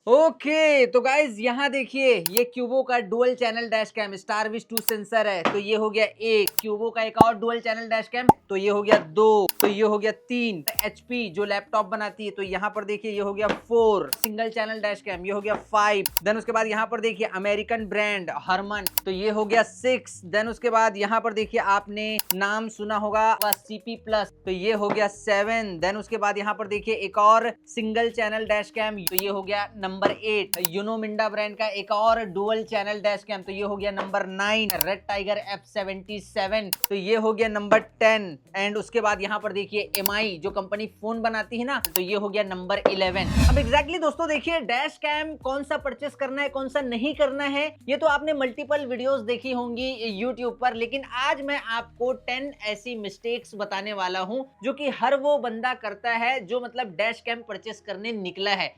Okay तो guys यहाँ देखिए ये क्यूबो का dual channel dash cam Starvis 2 sensor है। तो ये हो गया एक क्यूबो का, एक और डुअल चैनल डैश कैम, तो ये हो गया दो, तो ये हो गया तीन। एचपी जो लैपटॉप बनाती है, तो यहाँ पर देखिए ये हो गया 4 सिंगल चैनल डैश कैम, ये हो गया 5। देन उसके बाद यहाँ पर देखिए अमेरिकन ब्रांड हरमन, तो ये हो गया 6। देन उसके बाद यहाँ पर देखिए आपने नाम सुना होगा सीपी प्लस, तो ये हो गया 7। देन उसके बाद यहाँ पर देखिए एक और सिंगल चैनल डैश कैम, तो ये हो गया नंबर 8। यूनोमिंडा ब्रांड का एक और डुअल चैनल डैश कैम, तो ये हो गया नंबर 9। रेड टाइगर F77, तो ये हो गया नंबर 10। एंड उसके बाद यहाँ पर देखिए एमआई जो कंपनी फोन बनाती है ना, तो ये हो गया नंबर 11। अब एग्जैक्टली दोस्तों देखिए डैश कैम कौन सा परचेस करना है कौन सा नहीं करना है, ये तो आपने मल्टीपल वीडियोस देखी होंगी यूट्यूब पर, लेकिन आज मैं आपको 10 ऐसी मिस्टेक्स बताने वाला हूं जो कि हर वो बंदा करता है जो मतलब डैश कैम परचेस करने निकला है।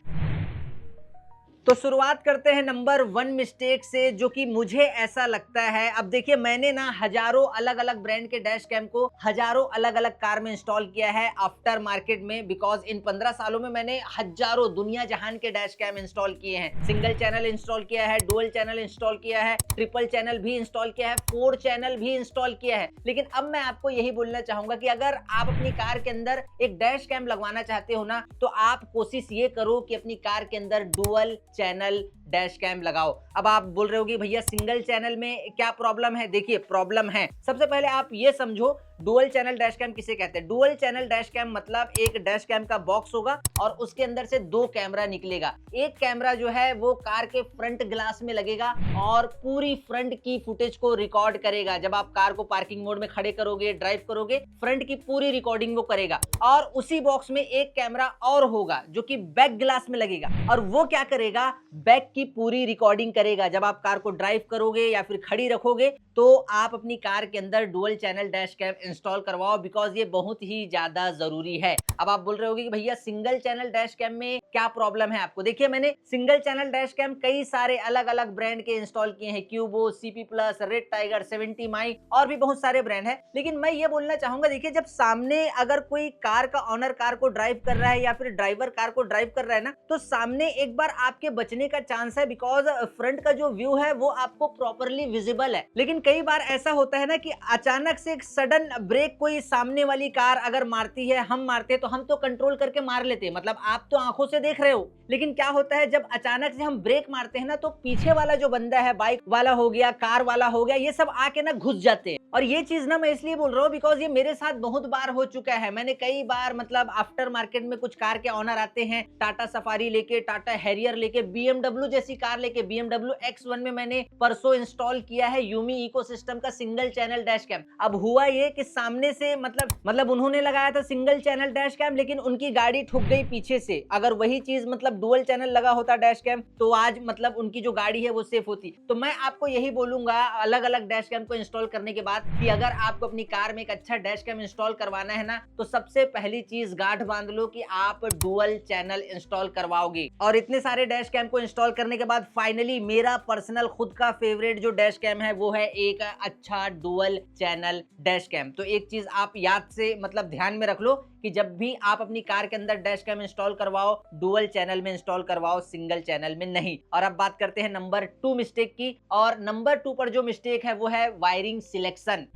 तो शुरुआत करते हैं नंबर 1 मिस्टेक से, जो कि मुझे ऐसा लगता है। अब देखिए मैंने ना हजारों अलग अलग ब्रांड के डैश कैम को हजारों अलग अलग कार में इंस्टॉल किया है आफ्टर मार्केट में, बिकॉज इन 15 सालों में मैंने हजारों दुनिया जहान के डैश कैम इंस्टॉल किए हैं। सिंगल चैनल इंस्टॉल किया है, डुअल चैनल इंस्टॉल किया है, ट्रिपल चैनल भी इंस्टॉल किया है, 4 चैनल भी इंस्टॉल किया है। लेकिन अब मैं आपको यही बोलना चाहूंगा कि अगर आप अपनी कार के अंदर एक डैश कैम लगवाना चाहते हो ना, तो आप कोशिश ये करो कि अपनी कार के अंदर डुअल चैनल डैश कैम लगाओ। अब आप बोल रहे हो कि भैया सिंगल चैनल में क्या प्रॉब्लम है? देखिए प्रॉब्लम है। सबसे पहले आप ये समझो डुअल चैनल डैश कैम किसे कहते हैं। डुअल चैनल डैश कैम मतलब एक डैश कैम का बॉक्स होगा और उसके अंदर से 2 कैमरा निकलेगा। एक कैमरा जो है वो कार के फ्रंट ग्लास में लगेगा और पूरी फ्रंट की फुटेज को रिकॉर्ड करेगा। जब आप कार को पार्किंग मोड में खड़े करोगे, ड्राइव करोगे, फ्रंट की पूरी रिकॉर्डिंग वो करेगा। और उसी बॉक्स में एक कैमरा और होगा जो कि बैक ग्लास में लगेगा, और वो क्या करेगा, बैक की पूरी रिकॉर्डिंग करेगा। जब आप कार को ड्राइव करोगे या फिर खड़ी रखोगे, तो आप अपनी कार के अंदर dual channel dash cam install करवाओ, बिकॉज ये बहुत ही ज्यादा जरूरी है। अब आप बोल रहे होगे कि भैया सिंगल चैनल डैश कैम में क्या प्रॉब्लम है आपको। देखिए मैंने सिंगल चैनल डैश कैम कई सारे अलग अलग ब्रांड के इंस्टॉल किए हैं, क्यूबो, सीपी प्लस, रेड टाइगर, 70 माई, और भी बहुत सारे ब्रांड है। लेकिन मैं ये बोलना चाहूंगा, देखिए जब सामने अगर कोई कार का ऑनर कार को ड्राइव कर रहा है या फिर ड्राइवर कार को ड्राइव कर रहा है ना, तो सामने एक बार आपके बचने का चांस है, बिकॉज फ्रंट का जो व्यू है वो आपको प्रॉपरली विजिबल है। लेकिन कई बार ऐसा होता है ना कि अचानक से एक सडन ब्रेक कोई सामने वाली कार अगर मारती है, हम मारते हैं, तो हम तो कंट्रोल करके मार लेते हैं, मतलब आप तो आंखों से देख रहे हो। लेकिन क्या होता है जब अचानक से हम ब्रेक मारते हैं ना, तो पीछे वाला जो बंदा है, बाइक वाला हो गया, कार वाला हो गया, ये सब आके ना घुस जाते हैं। और ये चीज ना मैं इसलिए बोल रहा हूँ बिकॉज ये मेरे साथ बहुत बार हो चुका है। मैंने कई बार मतलब आफ्टर मार्केट में कुछ कार के ऑनर आते हैं टाटा सफारी लेके, टाटा हैरियर लेके, BMW जैसी कार लेके। BMW X1 में मैंने परसों इंस्टॉल किया है यूमी इकोसिस्टम का सिंगल चैनल डैश कैम। अब हुआ ये कि सामने से मतलब उन्होंने लगाया था सिंगल चैनल डैश कैम, लेकिन उनकी गाड़ी ठुक गई पीछे से। अगर वही चीज मतलब डुअल चैनल लगा होता डैश कैम, तो आज मतलब उनकी जो गाड़ी है वो सेफ होती। तो मैं आपको यही बोलूंगा अलग अलग डैश कैम को इंस्टॉल करने के बाद, कि अगर आपको अपनी कार में एक अच्छा डैश कैम इंस्टॉल करवाना है ना, तो सबसे पहली चीज गांठ बांध लो कि आप डुअल चैनल इंस्टॉल करवाओगे। और इतने सारे डैश कैम को इंस्टॉल करने के बाद फाइनली मेरा पर्सनल खुद का फेवरेट जो डैश कैम है वो है एक अच्छा डुअल चैनल डैश कैम। तो एक चीज आप याद से मतलब ध्यान में रख लो कि जब भी आप अपनी कार के अंदर डैश कैम इंस्टॉल करवाओ, डुअल चैनल में इंस्टॉल करवाओ, सिंगल चैनल में नहीं। और अब बात करते हैं नंबर 2 मिस्टेक की, और नंबर 2 पर जो मिस्टेक है वो है वायरिंग सिलेक्शन।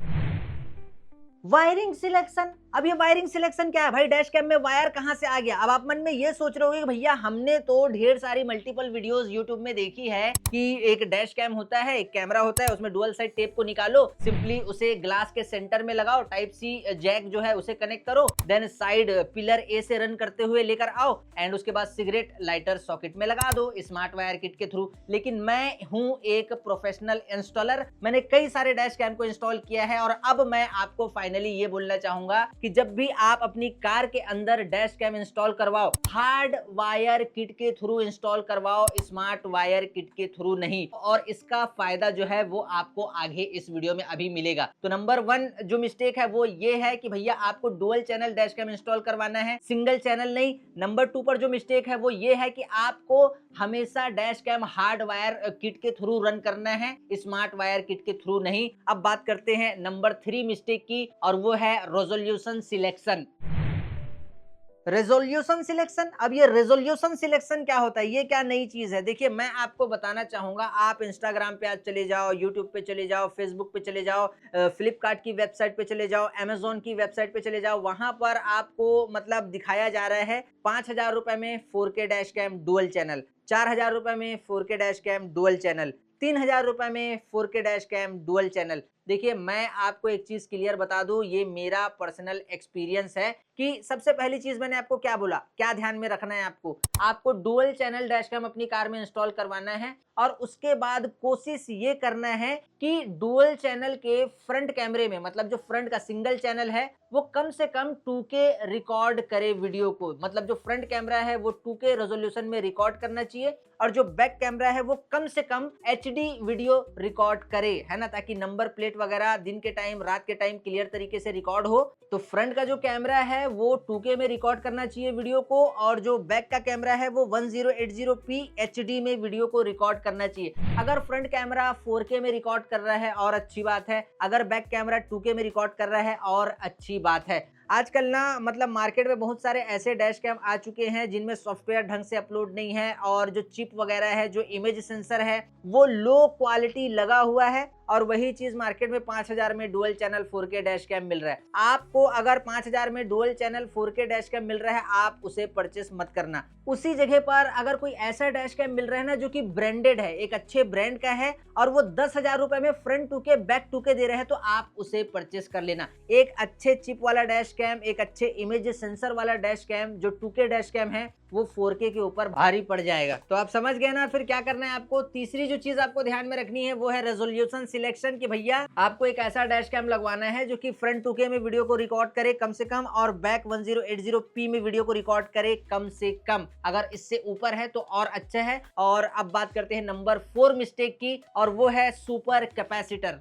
वायरिंग सिलेक्शन, अब ये वायरिंग सिलेक्शन क्या है भाई? डैश कैम में वायर कहां से आ गया? अब आप मन में ये सोच रहे होगे कि भैया हमने तो ढेर सारी मल्टीपल वीडियोस यूट्यूब में देखी है कि एक डैश कैम होता है, एक कैमरा होता है, उसमें डुअल साइड टेप को निकालो, सिंपली उसे ग्लास के सेंटर में लगाओ, टाइप सी जैक जो है उसे कनेक्ट करो, देन साइड पिलर ए से रन करते हुए लेकर आओ, एंड उसके बाद सिगरेट लाइटर सॉकेट में लगा दो स्मार्ट वायर किट के थ्रू। लेकिन मैं हूं एक प्रोफेशनल इंस्टॉलर, मैंने कई सारे डैश कैम को इंस्टॉल किया है, और अब मैं आपको फाइनली ये बोलना चाहूंगा कि जब भी आप अपनी कार के अंदर डैश कैम इंस्टॉल करवाओ, हार्ड वायर किट के थ्रू इंस्टॉल करवाओ, स्मार्ट वायर किट के थ्रू नहीं। और इसका फायदा जो है वो आपको आगे इस वीडियो में अभी मिलेगा। तो नंबर 1 जो मिस्टेक है वो ये है कि भैया आपको dual channel dash cam install करवाना है, सिंगल चैनल नहीं। नंबर 2 पर जो मिस्टेक है वो ये है कि आपको हमेशा dash cam hard wire kit के थ्रू रन करना है, स्मार्ट वायर किट के थ्रू नहीं। अब बात करते हैं नंबर 3 मिस्टेक की, और वो है रेजोल्यूशन सिलेक्शन। Resolution selection. अब ये रेजोल्यूशन सिलेक्शन क्या होता है, ये क्या नई चीज है? देखिए मैं आपको बताना चाहूंगा, आप इंस्टाग्राम पे आज चले जाओ, यूट्यूब पे चले जाओ, फेसबुक पे चले जाओ, फ्लिपकार्ट की वेबसाइट पे चले जाओ, अमेजोन की वेबसाइट पे चले जाओ, वहां पर आपको मतलब दिखाया जा रहा है 5,000 रुपए में 4K dash cam dual channel, 4,000 रुपए में 4K dash cam dual channel, 3,000 रुपए में 4K dash cam dual channel. देखिए मैं आपको एक चीज क्लियर बता दूं, ये मेरा पर्सनल एक्सपीरियंस है कि सबसे पहली चीज मैंने आपको क्या बोला, क्या ध्यान में रखना है आपको, आपको डुअल चैनल डैश कैम अपनी कार में इंस्टॉल करवाना है और उसके बाद कोशिश ये करना है कि डुअल चैनल के फ्रंट कैमरे में, मतलब जो फ्रंट का सिंगल चैनल है वो कम से कम 2K रिकॉर्ड करे वीडियो को, मतलब जो फ्रंट कैमरा है वो 2K रेजोल्यूशन में रिकॉर्ड करना चाहिए और जो बैक कैमरा है वो कम से कम HD वीडियो रिकॉर्ड करे, है ना, ताकि नंबर प्लेट वगैरह दिन के टाइम रात के टाइम क्लियर तरीके से रिकॉर्ड हो। तो फ्रंट का जो कैमरा है वो 2K में रिकॉर्ड करना चाहिए वीडियो को और जो बैक का कैमरा है वो 1080p HD में वीडियो को रिकॉर्ड करना चाहिए। अगर फ्रंट कैमरा 4K में रिकॉर्ड कर रहा है और अच्छी बात है, अगर बैक कैमरा 2K में रिकॉर्ड कर रहा है और अच्छी बात है। आजकल ना मतलब मार्केट में बहुत सारे ऐसे डैश कैम आ चुके हैं जिनमें सॉफ्टवेयर ढंग से अपलोड नहीं है और जो चिप वगैरह है, जो इमेज सेंसर है वो लो क्वालिटी लगा हुआ है और वही चीज मार्केट में 5,000 में dual channel 4K dash cam मिल रहा है। आपको अगर 5,000 में dual channel 4K dash cam मिल रहा है, आप उसे परचेस मत करना। उसी जगह पर अगर कोई ऐसा डैश कैम मिल रहा है ना जो कि ब्रांडेड है, एक अच्छे ब्रांड का है और वो 10,000 रुपए में फ्रंट 2K बैक 2K दे रहे हैं, तो आप उसे परचेस कर लेना। एक अच्छे चिप वाला डैश कैम, एक अच्छे इमेज सेंसर वाला डैश कैम जो 2K डैश कैम है वो 4K के ऊपर भारी पड़ जाएगा। तो आप समझ गए ना फिर क्या करना है आपको। तीसरी जो चीज आपको ध्यान में रखनी है वो है रेजोल्यूशन सिलेक्शन, कि भैया आपको एक ऐसा डैश कैम लगवाना है जो कि फ्रंट 2K में वीडियो को रिकॉर्ड करे कम से कम और बैक 1080p में वीडियो को रिकॉर्ड करे कम से कम। अगर इससे ऊपर है तो और अच्छा है। और अब बात करते हैं नंबर 4 मिस्टेक की, और वो है सुपर कैपेसिटर।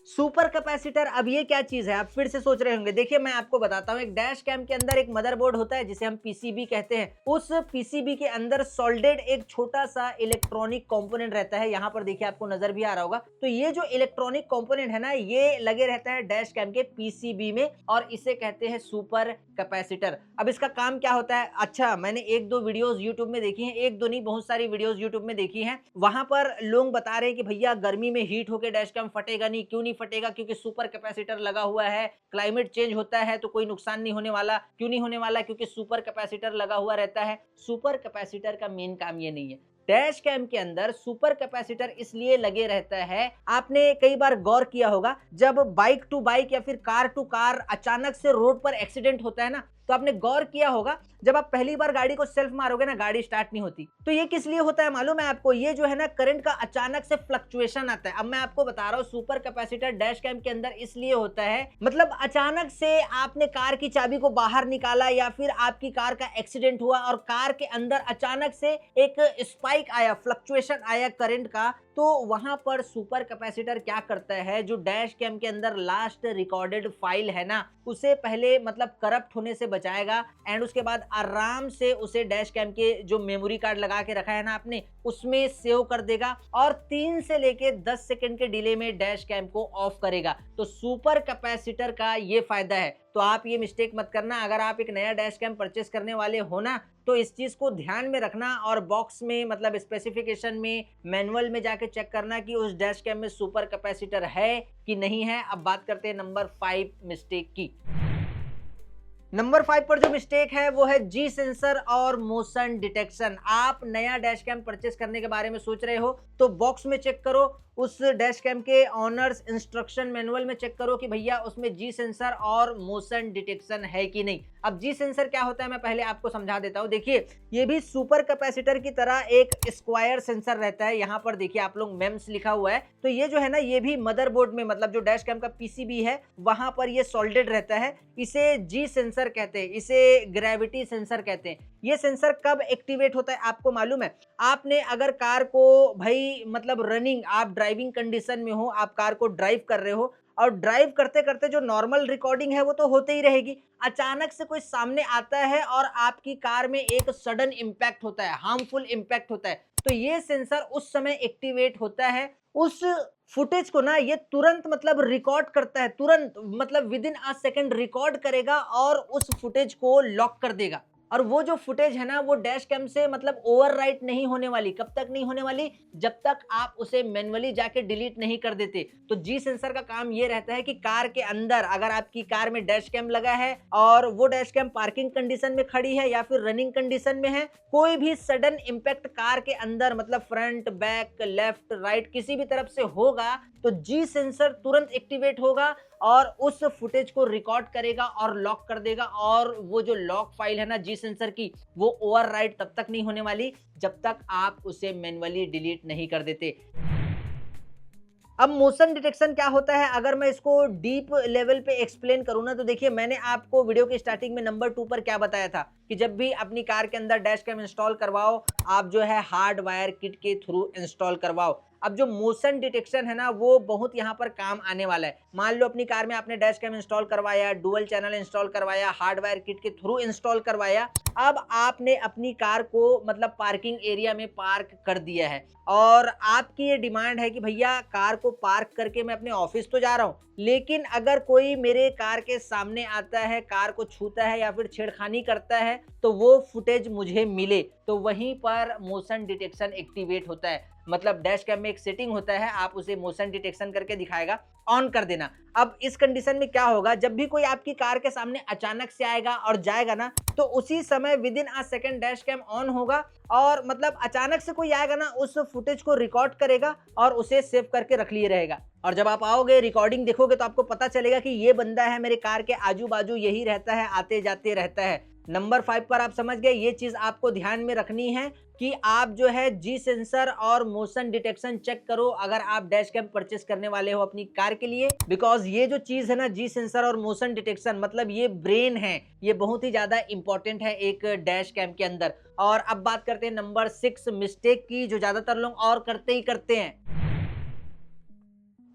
सुपर कैपेसिटर, अब ये क्या चीज है, आप फिर से सोच रहे होंगे। देखिए मैं आपको बताता हूं, एक डैश कैम के अंदर एक मदरबोर्ड होता है जिसे हम पीसीबी कहते हैं। उस पीसीबी के अंदर सोल्डेड एक छोटा सा इलेक्ट्रॉनिक कंपोनेंट रहता है। यहाँ पर देखिए आपको नजर भी आ रहा होगा। तो ये जो इलेक्ट्रॉनिक कंपोनेंट है ना, ये लगे रहता है डैश कैम के पीसीबी में और इसे कहते हैं सुपर कैपेसिटर। अब इसका काम क्या होता है, अच्छा मैंने एक दो वीडियोस यूट्यूब में देखी हैं, एक दो नहीं बहुत सारी वीडियोस यूट्यूब में देखी हैं। वहां पर लोग बता रहे हैं कि भैया गर्मी में हीट होकर डैश कैम फटेगा नहीं। क्यों नहीं फटेगा, क्योंकि सुपर कैपेसिटर लगा हुआ है। क्लाइमेट चेंज होता है तो कोई नुकसान नहीं होने वाला। क्यों नहीं होने वाला, क्योंकि सुपर कैपेसिटर लगा हुआ रहता है। सुपर कैपेसिटर का मेन काम ये नहीं है। डैश कैम के अंदर सुपर कैपेसिटर इसलिए लगे रहता है, आपने कई बार गौर किया होगा, जब बाइक टू बाइक या फिर कार टू कार अचानक से रोड पर एक्सीडेंट होता है ना, तो आपने गौर किया होगा जब आप पहली बार गाड़ी को सेल्फ मारोगे ना, गाड़ी स्टार्ट नहीं होती। तो ये किस लिए होता है मालूम है आपको, ये जो है ना करंट का अचानक से फ्लक्चुएशन आता है। अब मैं आपको बता रहा हूँ, सुपर कैपेसिटर डैश कैम के अंदर इसलिए होता है, मतलब अचानक से आपने कार की चाबी को बाहर निकाला या फिर आपकी कार का एक्सीडेंट हुआ और कार के अंदर अचानक से एक स्पाइक आया, फ्लक्चुएशन आया करंट का, तो वहां पर सुपर कैपेसिटर क्या करता है, जो डैश कैम के अंदर लास्ट रिकॉर्डेड फाइल है ना, उसे पहले मतलब करप्ट होने से बचाएगा एंड उसके बाद आराम से उसे डैश कैम के जो मेमोरी कार्ड लगा के रखा है ना आपने, उसमें सेव कर देगा और 3 से लेके 10 सेकंड के डिले में डैश कैम को ऑफ करेगा। तो सुपर कैपेसिटर का ये फायदा है। तो आप ये मिस्टेक मत करना, अगर आप एक नया डैश कैम परचेस करने वाले हो ना, तो इस चीज को ध्यान में रखना और बॉक्स में मतलब स्पेसिफिकेशन में मैनुअल में जाके चेक करना कि उस डैश कैम में सुपर कैपेसिटर है कि नहीं है। अब बात करते हैं नंबर 5 मिस्टेक की। नंबर 5 पर जो मिस्टेक है वो है जी सेंसर और मोशन डिटेक्शन। आप नया डैश कैम परचेस करने के बारे में सोच रहे हो तो बॉक्स में चेक करो, उस डैश कैम के ऑनर्स इंस्ट्रक्शन मैनुअल में चेक करो कि भैया उसमें जी सेंसर और मोशन डिटेक्शन है कि नहीं। अब जी सेंसर क्या होता है मैं पहले आपको समझा देता हूं। देखिए ये भी सुपर कैपेसिटर की तरह एक स्क्वायर सेंसर रहता है। यहाँ पर देखिए आप लोग मेम्स लिखा हुआ है, तो ये जो है ना ये भी मदरबोर्ड में मतलब जो डैश कैम का पीसीबी है वहां पर ये सोल्डेड रहता है। इसे जी सेंसर कहते हैं, इसे ग्रेविटी सेंसर कहते हैं। ये सेंसर कब एक्टिवेट होता है आपको मालूम है, आपने अगर कार को भाई मतलब रनिंग, आप ड्राइविंग कंडीशन में हो, आप कार को ड्राइव कर रहे हो और ड्राइव करते करते जो नॉर्मल रिकॉर्डिंग है वो तो होते ही रहेगी। अचानक से कोई सामने आता है और आपकी कार में एक सडन इंपैक्ट होता है, हार्मफुल इंपैक्ट होता है, तो ये सेंसर उस समय एक्टिवेट होता है। उस फुटेज को ना ये तुरंत मतलब रिकॉर्ड करता है, तुरंत मतलब with in a second record करेगा और उस फुटेज को लॉक कर देगा। और वो जो फुटेज है ना वो डैश कैम से मतलब ओवरराइट नहीं होने वाली। कब तक नहीं होने वाली? जब तक आप उसे मैन्युअली जाके डिलीट नहीं कर देते। तो जी सेंसर का काम ये रहता है कि कार के अंदर अगर आपकी कार में डैश कैम लगा है और वो डैश कैम पार्किंग कंडीशन में खड़ी है या फिर रनिंग कंडीशन में है, कोई भी सडन इंपैक्ट कार के अंदर मतलब फ्रंट, बैक, लेफ्ट, राइट किसी भी तरफ से होगा तो जी सेंसर तुरंत एक्टिवेट होगा और उस फुटेज को रिकॉर्ड करेगा और लॉक कर देगा। और वो जो लॉक फाइल है ना जी सेंसर की, वो ओवरराइट तब तक नहीं होने वाली जब तक आप उसे मैन्युअली डिलीट नहीं कर देते। अब मोशन डिटेक्शन क्या होता है, अगर मैं इसको डीप लेवल पे एक्सप्लेन करूँ ना, तो देखिए मैंने आपको वीडियो के स्टार्टिंग में नंबर 2 पर क्या बताया था कि जब भी अपनी कार के अंदर डैश कैम इंस्टॉल करवाओ, आप जो है हार्ड वायर किट के थ्रू इंस्टॉल करवाओ। अब जो मोशन डिटेक्शन है ना वो बहुत यहाँ पर काम आने वाला है। मान लो अपनी कार में आपने डैश कैम इंस्टॉल करवाया, डुअल चैनल इंस्टॉल करवाया, हार्ड वायर किट के थ्रू इंस्टॉल करवाया। अब आपने अपनी कार को मतलब पार्किंग एरिया में पार्क कर दिया है और आपकी ये डिमांड है कि भैया कार को पार्क करके मैं अपने ऑफिस तो जा रहा हूँ, लेकिन अगर कोई मेरे कार के सामने आता है, कार को छूता है या फिर छेड़खानी करता है तो वो फुटेज मुझे मिले। तो वहीं पर मोशन डिटेक्शन एक्टिवेट होता है। मतलब डैश कैम में एक सेटिंग होता है, आप उसे मोशन डिटेक्शन करके दिखाएगा, ऑन कर देना। अब इस कंडीशन में क्या होगा, जब भी कोई आपकी कार के सामने अचानक से आएगा और जाएगा ना, तो उसी समय within a second dash cam on होगा और मतलब अचानक से कोई आएगा ना उस फुटेज को रिकॉर्ड करेगा और उसे सेव करके रख लिए रहेगा। और जब आप आओगे रिकॉर्डिंग देखोगे तो आपको पता चलेगा कि ये बंदा है मेरे कार के आजू बाजू यही रहता है, आते जाते रहता है। नंबर 5 पर आप समझ गए, ये चीज आपको ध्यान में रखनी है कि आप जो है जी सेंसर और मोशन डिटेक्शन चेक करो अगर आप डैश कैम परचेस करने वाले हो अपनी कार के लिए। बिकॉज ये जो चीज है ना जी सेंसर और मोशन डिटेक्शन मतलब ये ब्रेन है, ये बहुत ही ज्यादा इंपॉर्टेंट है एक डैश कैम के अंदर। और अब बात करते हैं नंबर 6 मिस्टेक की, जो ज्यादातर लोग और करते ही करते हैं।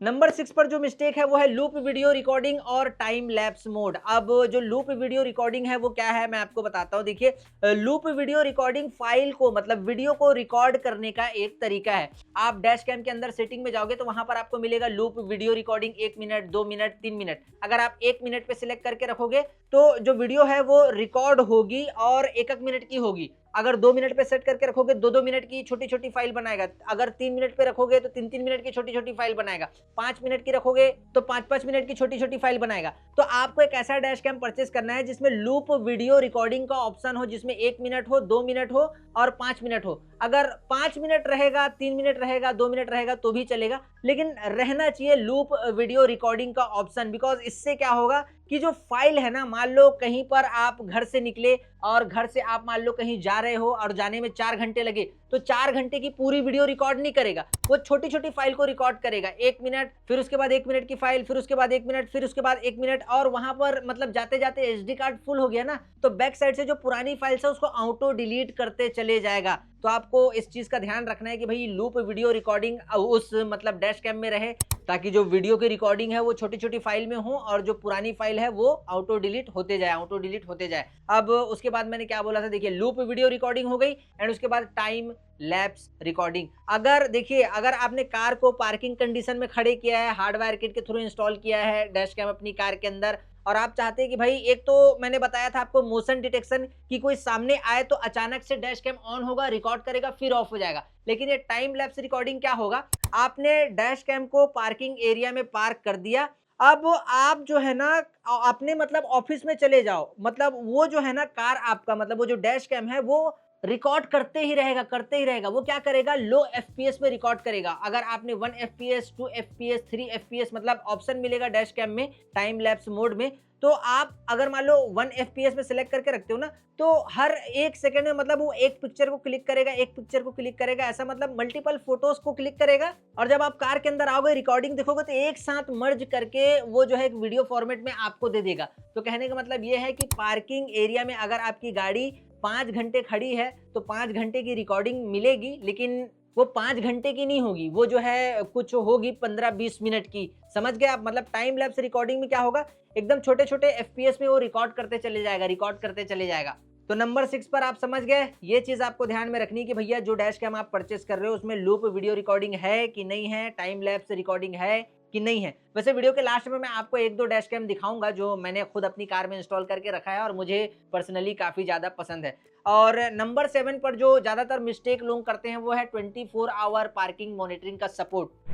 नंबर 6 पर जो मिस्टेक है वो है लूप वीडियो रिकॉर्डिंग और टाइम लैप्स मोड। अब जो लूप वीडियो रिकॉर्डिंग है वो क्या है मैं आपको बताता हूं। देखिए लूप वीडियो रिकॉर्डिंग फाइल को मतलब वीडियो को रिकॉर्ड करने का एक तरीका है। आप डैश कैम के अंदर सेटिंग में जाओगे तो वहां पर आपको मिलेगा loop video recording 1 minute, 2 minute, 3 minute. अगर आप 1 मिनट पे सिलेक्ट करके रखोगे तो जो वीडियो है वो रिकॉर्ड होगी और 1-1 मिनट की होगी। अगर 2 मिनट पे सेट करके रखोगे 2-2 मिनट की छोटी छोटी फाइल बनाएगा। अगर 3 मिनट पे रखोगे तो 3-3 मिनट की छोटी छोटी फाइल बनाएगा। 5 मिनट की रखोगे तो 5-5 मिनट की छोटी छोटी फाइल बनाएगा। तो आपको एक ऐसा डैश कैम परचेस करना है जिसमें लूप वीडियो रिकॉर्डिंग का ऑप्शन हो, जिसमें 1 मिनट हो, 2 मिनट हो और 5 मिनट हो। अगर 5 मिनट रहेगा, 3 मिनट रहेगा, 2 मिनट रहेगा तो भी चलेगा, लेकिन रहना चाहिए लूप वीडियो रिकॉर्डिंग का ऑप्शन। बिकॉज इससे क्या होगा कि जो फाइल है ना, मान लो कहीं पर आप घर से निकले और घर से आप मान लो कहीं जा रहे हो और जाने में 4 घंटे लगे, तो 4 घंटे की पूरी वीडियो रिकॉर्ड नहीं करेगा, वो छोटी छोटी फाइल को रिकॉर्ड करेगा। 1 मिनट, फिर उसके बाद 1 मिनट की फाइल, फिर उसके बाद 1 मिनट, फिर उसके बाद 1 मिनट। और वहां पर मतलब जाते जाते एसडी कार्ड फुल हो गया ना, तो बैक साइड से जो पुरानी फाइल्स है उसको ऑटो डिलीट करते चले जाएगा। तो आपको इस चीज का ध्यान रखना है कि भाई लूप वीडियो रिकॉर्डिंग उस मतलब डैश कैम में रहे, ताकि जो वीडियो की रिकॉर्डिंग है वो छोटी छोटी फाइल में हो और जो पुरानी फाइल है वो ऑटो डिलीट होते जाए, ऑटो डिलीट होते जाए। अब उसके बाद मैंने क्या बोला था, देखिए लूप वीडियो रिकॉर्डिंग हो गई एंड उसके बाद टाइम लैप्स रिकॉर्डिंग। अगर देखिए अगर आपने कार को पार्किंग कंडीशन में खड़े किया है, हार्डवायर किट के थ्रू इंस्टॉल किया है डैश कैम अपनी कार के अंदर, और आप चाहते हैं कि भाई एक तो मैंने बताया था आपको मोशन डिटेक्शन कि कोई सामने आए तो अचानक से डैश कैम ऑन होगा, रिकॉर्ड करेगा, फिर ऑफ हो जाएगा। लेकिन ये टाइम लैप्स रिकॉर्डिंग क्या होगा, आपने डैश कैम को पार्किंग एरिया में पार्क कर दिया, अब आप जो है ना अपने मतलब ऑफिस में चले जाओ, मतलब वो जो है ना कार आपका मतलब वो जो डैश कैम है वो रिकॉर्ड करते ही रहेगा, करते ही रहेगा। वो क्या करेगा, लो एफपीएस में रिकॉर्ड करेगा। अगर आपने 1 एफपीएस, 2 एफपीएस, 3 एफपीएस मतलब ऑप्शन मिलेगा डैश कैम में टाइम लैप्स मोड में, तो आप अगर मान लो 1 एफपीएस में सिलेक्ट करके रखते हो ना, तो हर 1 सेकंड में मतलब वो एक पिक्चर को क्लिक करेगा, एक पिक्चर को क्लिक करेगा, ऐसा मतलब मल्टीपल फोटोज को क्लिक करेगा। और जब आप कार के अंदर आओगे रिकॉर्डिंग देखोगे तो एक साथ मर्ज करके वो जो है एक वीडियो फॉर्मेट में आपको दे देगा। तो कहने का मतलब ये है कि पार्किंग एरिया में अगर आपकी गाड़ी 5 घंटे खड़ी है तो 5 घंटे की रिकॉर्डिंग मिलेगी, लेकिन वो 5 घंटे की नहीं होगी, वो जो है कुछ होगी 15-20 मिनट की। समझ गए आप, मतलब टाइम लैप्स रिकॉर्डिंग में क्या होगा, एकदम छोटे छोटे एफपीएस में वो रिकॉर्ड करते चले जाएगा, रिकॉर्ड करते चले जाएगा। तो नंबर 6 पर आप समझ गए, ये चीज आपको ध्यान में रखनी कि भैया जो डैश कैम आप परचेस कर रहे हो उसमें लूप वीडियो रिकॉर्डिंग है कि नहीं है, टाइम लैप्स रिकॉर्डिंग है कि नहीं है। वैसे वीडियो के लास्ट में मैं आपको एक दो डैश कैम दिखाऊंगा जो मैंने खुद अपनी कार में इंस्टॉल करके रखा है और मुझे पर्सनली काफी ज्यादा पसंद है। और नंबर 7 पर जो ज्यादातर मिस्टेक लोग करते हैं वो है 24 आवर पार्किंग मॉनिटरिंग का सपोर्ट।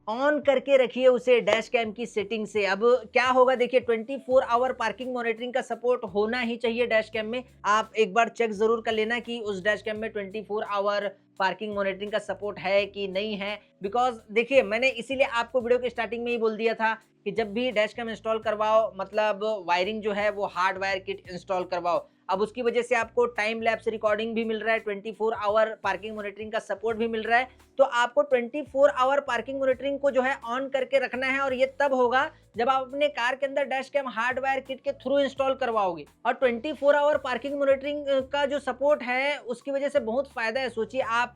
ऑन करके रखिए उसे डैश कैम की सेटिंग से। अब क्या होगा देखिए, 24 आवर पार्किंग मॉनिटरिंग का सपोर्ट होना ही चाहिए डैश कैम में। आप एक बार चेक जरूर कर लेना कि उस डैश कैम में 24 आवर पार्किंग मॉनिटरिंग का सपोर्ट है कि नहीं है। बिकॉज देखिए, मैंने इसीलिए आपको वीडियो के स्टार्टिंग में ही बोल दिया था कि जब भी डैश कैम इंस्टॉल करवाओ, मतलब वायरिंग जो है वो हार्डवायर किट इंस्टॉल करवाओ। अब उसकी वजह से आपको टाइम लैप्स रिकॉर्डिंग भी मिल रहा है, 24 आवर पार्किंग मॉनिटरिंग का सपोर्ट भी मिल रहा है। तो आपको 24 आवर पार्किंग मॉनिटरिंग को जो है ऑन करके रखना है, और ये तब होगा जब आप अपने कार के अंदर डैश कैम हार्डवायर किट के थ्रू इंस्टॉल करवाओगे। और 24 आवर पार्किंग मॉनिटरिंग का जो सपोर्ट है उसकी वजह से बहुत फायदा है। सोचिए, आप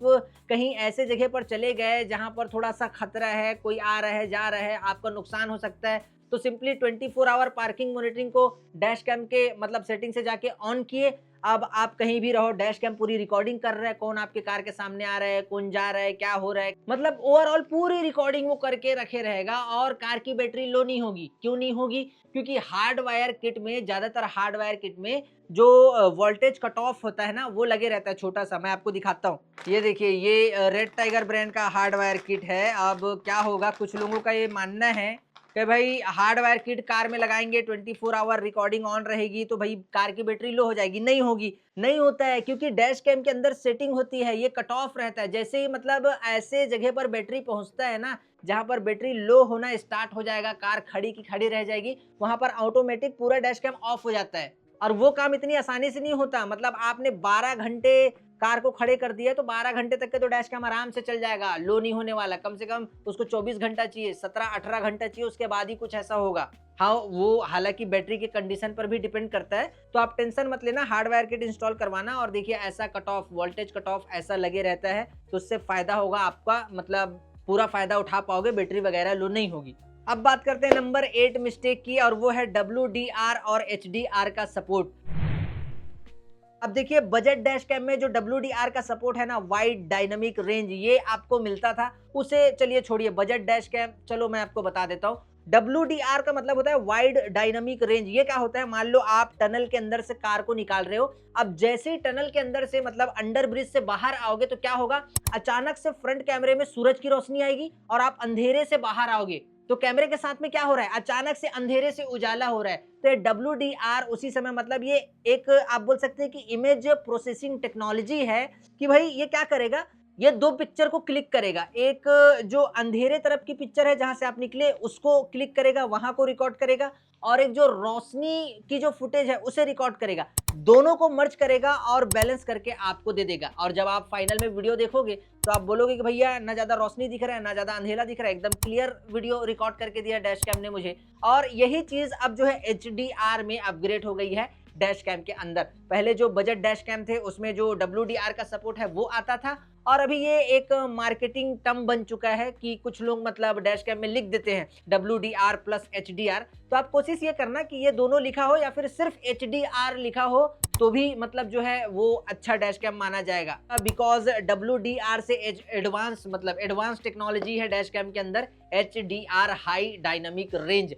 कहीं ऐसे जगह पर चले गए जहां पर थोड़ा सा खतरा है, कोई आ रहा है जा रहा है, आपका नुकसान हो सकता है, तो सिंपली 24 आवर पार्किंग मॉनिटरिंग को डैश कैम के मतलब सेटिंग से जाके ऑन किए। अब आप कहीं भी रहो, डैश कैम पूरी रिकॉर्डिंग कर रहा है, कौन आपके कार के सामने आ रहा है, कौन जा रहा है, क्या हो रहा है, मतलब ओवरऑल पूरी रिकॉर्डिंग वो करके रखे रहेगा। और कार की बैटरी लो नहीं होगी। क्यों नहीं होगी? क्योंकि हार्डवायर किट में, ज्यादातर हार्डवायर किट में जो वोल्टेज कट ऑफ होता है ना, वो लगे रहता है छोटा सा। मैं आपको दिखाता हूँ, ये देखिए, ये रेड टाइगर ब्रांड का हार्डवायर किट है। अब क्या होगा, कुछ लोगों का ये मानना है कि भाई हार्डवायर किट कार में लगाएंगे, 24 आवर रिकॉर्डिंग ऑन रहेगी तो भाई कार की बैटरी लो हो जाएगी। नहीं होगी, नहीं होता है, क्योंकि डैश कैम के अंदर सेटिंग होती है, ये कट ऑफ रहता है। जैसे ही मतलब ऐसे जगह पर बैटरी पहुंचता है ना, जहां पर बैटरी लो होना स्टार्ट हो जाएगा, कार खड़ी की खड़ी रह जाएगी, वहां पर ऑटोमेटिक पूरा डैश कैम ऑफ हो जाता है। और वो काम इतनी आसानी से नहीं होता। मतलब आपने 12 घंटे कार को खड़े कर दिया तो 12 घंटे तक के तो डैश कैम आराम से चल जाएगा, लो नहीं होने वाला। कम से कम उसको 24 घंटा चाहिए, 17-18 घंटा चाहिए, उसके बाद ही कुछ ऐसा होगा। हाँ, वो हालांकि बैटरी के कंडीशन पर भी डिपेंड करता है। तो आप टेंशन मत लेना, हार्डवायर किट इंस्टॉल करवाना। और देखिए, ऐसा cut off, voltage cut off ऐसा लगे रहता है, तो उससे फायदा होगा आपका, मतलब पूरा फायदा उठा पाओगे, बैटरी वगैरह लो नहीं होगी। अब बात करते हैं नंबर 8 मिस्टेक की, और वो है WDR और HDR का सपोर्ट। अब देखिए, बजट डैश कैम में जो WDR का सपोर्ट है ना, वाइड डायनामिक रेंज, ये आपको मिलता था। उसे चलिए छोड़िए, बजट डैश कैम, चलो मैं आपको बता देता हूँ। WDR का मतलब होता है वाइड डायनामिक रेंज। ये क्या होता है, मान लो आप टनल के अंदर से कार को निकाल रहे हो। अब जैसे ही टनल के अंदर से, मतलब अंडर ब्रिज से बाहर आओगे, तो क्या होगा, अचानक से फ्रंट कैमरे में सूरज की रोशनी आएगी और आप अंधेरे से बाहर आओगे। तो कैमरे के साथ में क्या हो रहा है, अचानक से अंधेरे से उजाला हो रहा है। तो ये WDR उसी समय, मतलब ये एक आप बोल सकते हैं कि इमेज प्रोसेसिंग टेक्नोलॉजी है कि भाई ये क्या करेगा, ये दो पिक्चर को क्लिक करेगा। एक जो अंधेरे तरफ की पिक्चर है जहां से आप निकले, उसको क्लिक करेगा, वहां को रिकॉर्ड करेगा, और एक जो रोशनी की जो फुटेज है उसे रिकॉर्ड करेगा। दोनों को मर्ज करेगा और बैलेंस करके आपको दे देगा। और जब आप फाइनल में वीडियो देखोगे तो आप बोलोगे कि भैया ना ज्यादा रोशनी दिख रहा है, ना ज्यादा अंधेरा दिख रहा है, एकदम क्लियर वीडियो रिकॉर्ड करके दिया डैश कैम ने मुझे। और यही चीज अब जो है HDR में अपग्रेड हो गई है डैश कैम के अंदर। पहले जो बजट डैश कैम थे उसमें जो WDR का सपोर्ट है वो आता था, और अभी ये एक मार्केटिंग टर्म बन चुका है कि कुछ लोग मतलब डैश कैम में लिख देते हैं WDR प्लस HDR। तो आप कोशिश ये करना कि ये दोनों लिखा हो, या फिर सिर्फ HDR लिखा हो तो भी मतलब जो है वो अच्छा डैश कैम माना जाएगा। बिकॉज WDR से एडवांस, मतलब एडवांस टेक्नोलॉजी है डैश कैम के अंदर, HDR high dynamic range.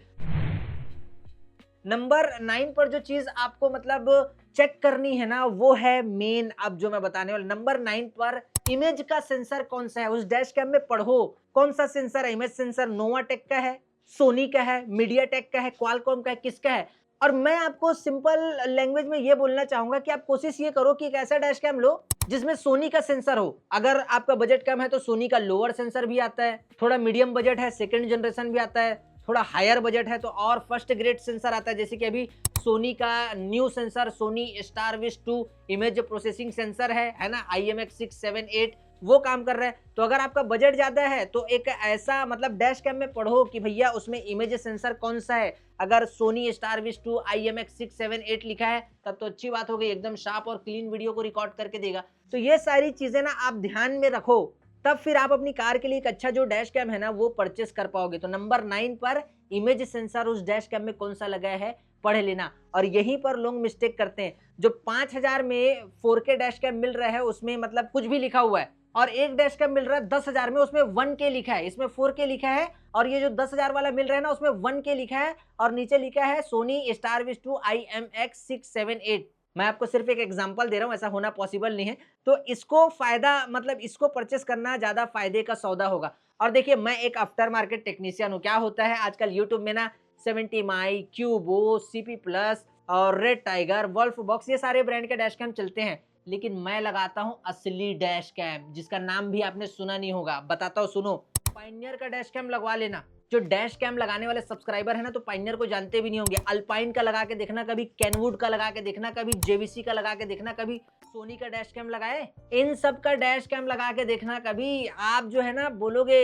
Number 9 पर जो चीज आपको मतलब चेक करनी है ना, वो है मेन, अब जो मैं बताने वाला। नंबर 9 पर इमेज का सेंसर कौन सा है उस डैश कैम में, पढ़ो कौन सा सेंसर है। इमेज सेंसर नोवाटेक का है, सोनी का है, मीडियाटेक का है, क्वालकॉम का है, किसका है? और मैं आपको सिंपल लैंग्वेज में ये बोलना चाहूंगा कि आप कोशिश ये करो कि एक ऐसा डैश कैम लो जिसमें सोनी का सेंसर हो। अगर आपका बजट कम है तो सोनी का लोअर सेंसर भी आता है, थोड़ा मीडियम बजट है सेकंड जनरेशन भी आता है, थोड़ा हायर बजट है तो और फर्स्ट ग्रेड सेंसर आता है। जैसे कि अभी सोनी का new sensor Sony Starvis 2 image processing sensor है ना, IMX678, वो काम कर रहा है। तो अगर आपका बजट ज्यादा है तो एक ऐसा मतलब डैश कैम में पढ़ो कि भैया उसमें इमेज सेंसर कौन सा है। अगर सोनी स्टारविश 2 IMX678 लिखा है तब तो अच्छी बात हो गई, एकदम शार्प और क्लीन वीडियो को रिकॉर्ड करके देगा। तो ये सारी चीजें ना आप ध्यान में रखो, तब फिर आप अपनी कार के लिए एक अच्छा जो डैश कैम है ना वो परचेस कर पाओगे। तो नंबर 9 पर इमेज सेंसर उस डैश कैम में कौन सा लगा है पढ़ लेना। और यहीं पर लोग मिस्टेक करते हैं, जो 5000 में 4K डैश कैम मिल रहा है उसमें मतलब कुछ भी लिखा हुआ है, और एक डैश कैम मिल रहा है 10,000 में, उसमें 1K लिखा है, इसमें 4K लिखा है, और ये जो 10,000 वाला मिल रहा है ना उसमें 1K लिखा है, और नीचे लिखा है सोनी स्टारविज 2 IMX678। मैं आपको सिर्फ एक एग्जांपल दे रहा हूँ, ऐसा होना पॉसिबल नहीं है। तो इसको फायदा मतलब इसको परचेस करना ज्यादा फायदे का सौदा होगा। और देखिए मैं एक आफ्टर मार्केट टेक्नीशियन हूँ। क्या होता है आजकल यूट्यूब में ना 70 माई, क्यूबो, CP प्लस और रेड टाइगर, वॉल्फ बॉक्स, ये सारे ब्रांड के डैश कैम चलते हैं, लेकिन मैं लगाता हूँ असली डैश कैम, जिसका नाम भी आपने सुना नहीं होगा। बताता हूँ, सुनो। पायनियर का डैश कैम लगवा लेना। जो डैश कैम लगाने वाले सब्सक्राइबर है ना, तो पायनियर को जानते भी नहीं होंगे। अल्पाइन का लगा के देखना, कभी कैनवुड का लगा के देखना, कभी JVC का लगा के देखना, कभी सोनी का डैश कैम लगाए, इन सब का डैश कैम लगा के देखना कभी। आप जो है ना बोलोगे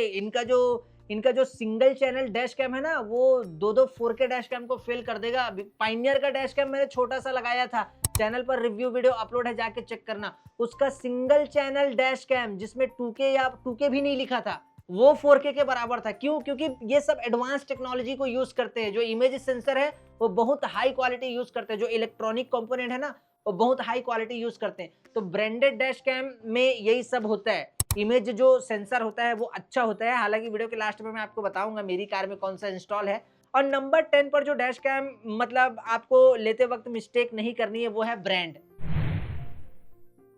इनका जो सिंगल चैनल डैश कैम है ना, वो दो 4K डैश कैम को फेल कर देगा। पायनियर का डैश कैम मैंने छोटा सा लगाया था, चैनल पर रिव्यू वीडियो अपलोड है, जाके चेक करना। उसका सिंगल चैनल डैश कैम जिसमें 2K या 2K भी नहीं लिखा था, वो 4K के बराबर था। क्यों? क्योंकि ये सब एडवांस टेक्नोलॉजी को यूज करते हैं। जो इमेज सेंसर है वो बहुत हाई क्वालिटी यूज करते हैं, जो इलेक्ट्रॉनिक कंपोनेंट है ना वो बहुत हाई क्वालिटी यूज करते हैं। तो ब्रांडेड डैश कैम में यही सब होता है। इमेज जो सेंसर होता है वो अच्छा होता है। हालांकि वीडियो के लास्ट में मैं आपको बताऊंगा मेरी कार में कौन सा इंस्टॉल है। और नंबर 10 पर जो डैश कैम मतलब आपको लेते वक्त मिस्टेक नहीं करनी है, वो है ब्रांड।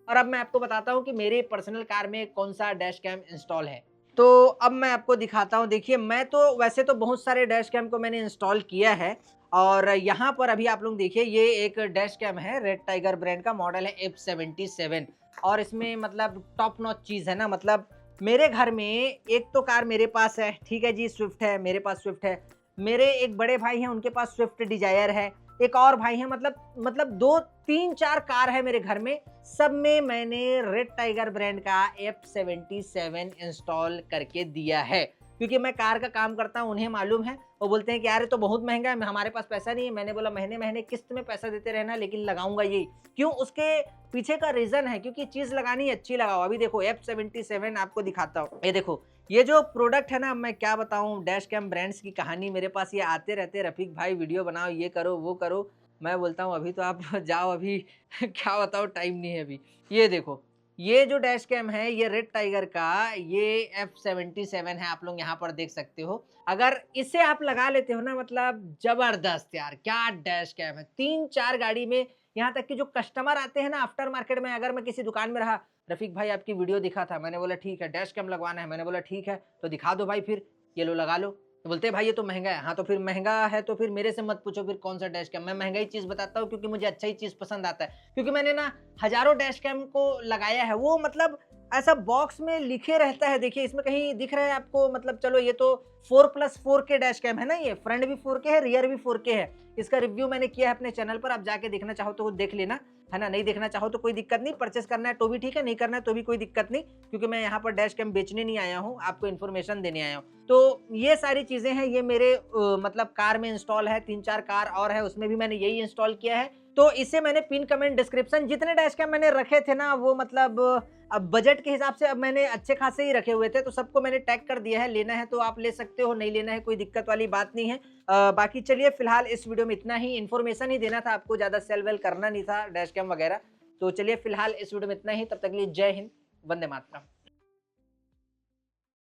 और अब मैं आपको बताता हूँ कि मेरे पर्सनल कार में कौन सा डैश कैम इंस्टॉल है। तो अब मैं आपको दिखाता हूँ। देखिए मैं तो वैसे तो बहुत सारे डैश कैम को मैंने इंस्टॉल किया है, और यहाँ पर अभी आप लोग देखिए ये एक डैश कैम है, रेड टाइगर ब्रांड का, मॉडल है F77। और इसमें मतलब टॉप नॉच चीज़ है ना, मतलब मेरे घर में एक तो कार मेरे पास है, ठीक है जी, स्विफ्ट है, मेरे पास स्विफ्ट है। मेरे एक बड़े भाई हैं, उनके पास स्विफ्ट डिजायर है। एक और भाई हैं, मतलब 2 3 4 कार है मेरे घर में। सब में मैंने रेड टाइगर ब्रांड का F77 इंस्टॉल करके दिया है, क्योंकि मैं कार का काम करता हूँ, उन्हें मालूम है। वो बोलते हैं कि यार ये तो बहुत महंगा है, हमारे पास पैसा नहीं है। मैंने बोला महीने महीने किस्त में पैसा देते रहना, लेकिन लगाऊंगा यही। क्यों? उसके पीछे का रीजन है, क्योंकि चीज लगानी अच्छी लगाओ। अभी देखो F77 आपको दिखाता हूँ। ये देखो, ये जो प्रोडक्ट है ना, मैं क्या बताऊं, डैश कैम ब्रांड्स की कहानी। मेरे पास ये आते रहते, रफीक भाई वीडियो बनाओ, ये करो वो करो। मैं बोलता हूँ अभी तो आप जाओ, अभी क्या बताओ, टाइम नहीं है अभी। ये देखो, ये जो डैश कैम है ये रेड टाइगर का, ये F77 है, आप लोग यहाँ पर देख सकते हो। अगर इसे आप लगा लेते हो ना, मतलब जबरदस्त यार, क्या डैश कैम है। 3 4 गाड़ी में, यहाँ तक कि जो कस्टमर आते हैं ना आफ्टर मार्केट में, अगर मैं किसी दुकान में रहा, रफीक भाई आपकी वीडियो दिखा था, मैंने बोला ठीक है डैश कैम लगवाना है, मैंने बोला ठीक है तो दिखा दो भाई, फिर ये लो लगा लो। तो बोलते हैं भाई ये तो महंगा है। हाँ तो फिर महंगा है तो फिर मेरे से मत पूछो फिर कौन सा डैश कैम। मैं महंगा ही चीज बताता हूँ, क्योंकि मुझे अच्छा ही चीज पसंद आता है। क्योंकि मैंने ना हजारों डैश कैम को लगाया है, वो मतलब ऐसा बॉक्स में लिखे रहता है। देखिए इसमें कहीं दिख रहा है आपको, मतलब चलो ये तो 4+4K डैश कैम है ना, ये फ्रंट भी 4K है, रियर भी 4K है। इसका रिव्यू मैंने किया है अपने चैनल पर, आप जाके देखना चाहो तो देख लेना, है ना। नहीं देखना चाहो तो कोई दिक्कत नहीं, परचेस करना है तो भी ठीक है, नहीं करना है तो भी कोई दिक्कत नहीं, क्योंकि मैं यहाँ पर डैश कैम बेचने नहीं आया हूँ, आपको इन्फॉर्मेशन देने आया हूँ। तो ये सारी चीजें हैं, ये मेरे मतलब कार में इंस्टॉल है। 3 4 कार और है, उसमें भी मैंने यही इंस्टॉल किया है। तो इसे मैंने पिन कमेंट डिस्क्रिप्शन, जितने डैश कैम मैंने रखे थे ना, वो मतलब अब बजट के हिसाब से अब मैंने अच्छे खासे ही रखे हुए थे, तो सबको मैंने टैग कर दिया है। लेना है तो आप ले सकते हो, नहीं लेना है कोई दिक्कत वाली बात नहीं है। बाकी चलिए फिलहाल इस वीडियो में इतना ही, इन्फॉर्मेशन ही देना था आपको, ज्यादा सेल वेल करना नहीं था डैश कैम वगैरह। तो चलिए फिलहाल इस वीडियो में इतना ही, तब तक के लिए जय हिंद, वंदे मातरम।